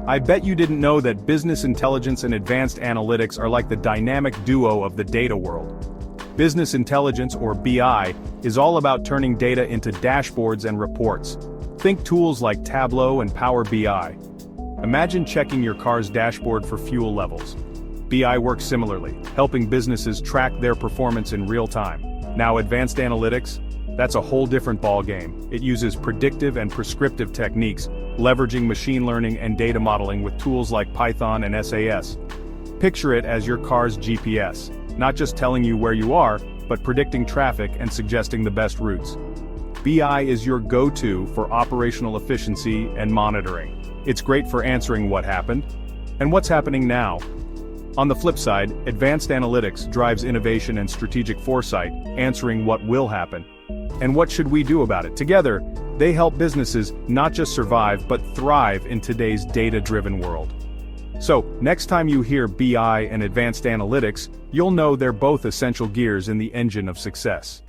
I bet you didn't know that business intelligence and advanced analytics are like the dynamic duo of the data world. Business intelligence, or BI, is all about turning data into dashboards and reports. Think tools like Tableau and Power BI. Imagine checking your car's dashboard for fuel levels. BI works similarly, helping businesses track their performance in real time. Now advanced analytics? That's a whole different ballgame. It uses predictive and prescriptive techniques, leveraging machine learning and data modeling with tools like Python and SAS. Picture it as your car's GPS, not just telling you where you are, but predicting traffic and suggesting the best routes. BI is your go-to for operational efficiency and monitoring. It's great for answering what happened and what's happening now. On the flip side, advanced analytics drives innovation and strategic foresight, answering what will happen and what should we do about it. Together, they help businesses not just survive but thrive in today's data-driven world. So, next time you hear BI and advanced analytics, you'll know they're both essential gears in the engine of success.